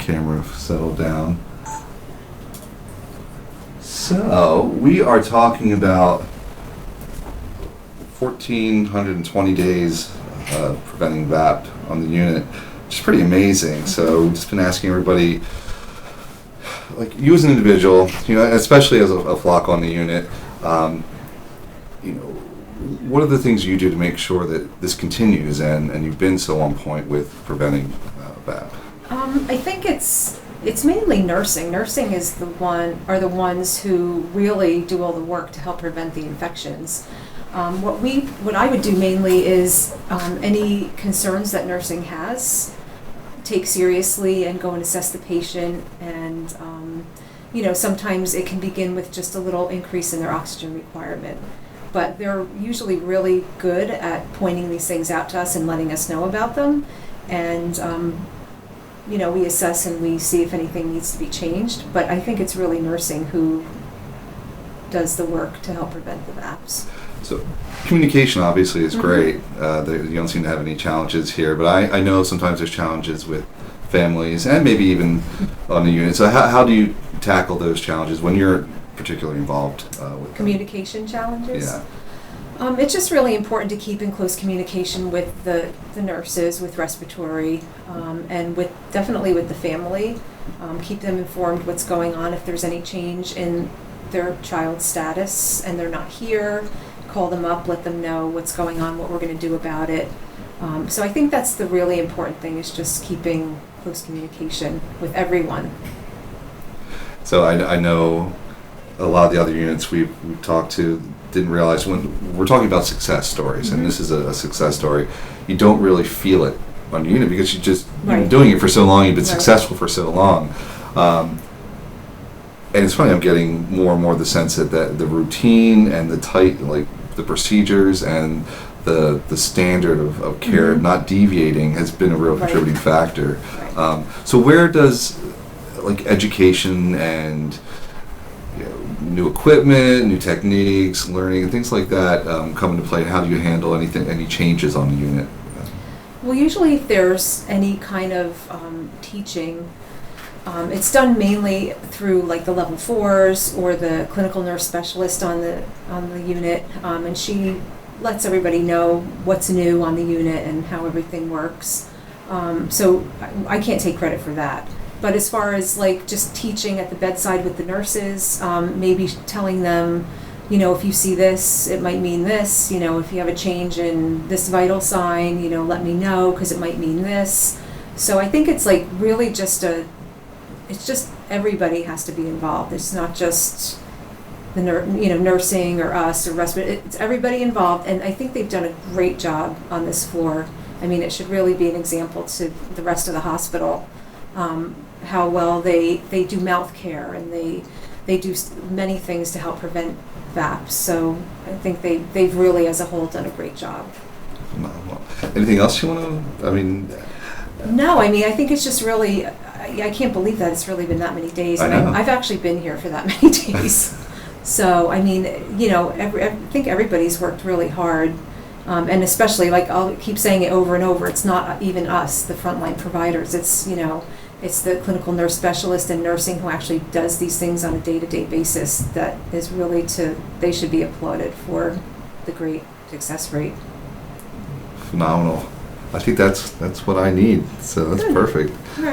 camera settle down. So, we are talking about 1,420 days preventing VAP on the unit, which is pretty amazing. So, we've just been asking everybody, like you as an individual, especially as a flock on the unit, what are the things you do to make sure that this continues and you've been so on point with preventing VAP? I think it's mainly nursing. Nursing is the ones who really do all the work to help prevent the infections. What I would do mainly is any concerns that nursing has, take seriously and go and assess the patient. And sometimes it can begin with just a little increase in their oxygen requirement. But they're usually really good at pointing these things out to us and letting us know about them. And we assess and we see if anything needs to be changed. But I think it's really nursing who does the work to help prevent the VAPs. So communication obviously is great. You don't seem to have any challenges here, but I know sometimes there's challenges with families and maybe even on the unit. So how do you tackle those challenges when you're particularly involved with communication challenges? Yeah. It's just really important to keep in close communication with the nurses, with respiratory, and definitely with the family. Keep them informed what's going on. If there's any change in their child's status and they're not here, call them up, let them know what's going on, what we're going to do about it. So I think that's the really important thing, is just keeping close communication with everyone. So I know a lot of the other units we've talked to didn't realize when we're talking about success stories, and this is a success story, you don't really feel it on your unit because you've been doing it for so long, you've been successful for so long. And it's funny, I'm getting more and more the sense that the routine and the tight, like the procedures and the standard of care not deviating has been a real contributing factor. So where does education and new equipment, new techniques, learning, and things like that come into play? How do you handle any changes on the unit? Well, usually if there's any kind of teaching, it's done mainly through the level 4s or the clinical nurse specialist on the unit, and she lets everybody know what's new on the unit and how everything works. So I can't take credit for that. But as far as just teaching at the bedside with the nurses, maybe telling them, if you see this, it might mean this. If you have a change in this vital sign, let me know because it might mean this. So I think it's really just everybody has to be involved. It's not just the nursing or us or respiratory. It's everybody involved, and I think they've done a great job on this floor. I mean, it should really be an example to the rest of the hospital. How well they do mouth care, and they do many things to help prevent VAPs. So I think they've really, as a whole, done a great job. Anything else you want to? No, I think it's just really. I can't believe that it's really been that many days. I know. I've actually been here for that many days. So I think everybody's worked really hard. And especially, I'll keep saying it over and over, it's not even us, the frontline providers. It's, it's the clinical nurse specialist and nursing who actually does these things on a day-to-day basis that is really they should be applauded for the great success rate. Phenomenal. I think that's what I need, so that's perfect. Right.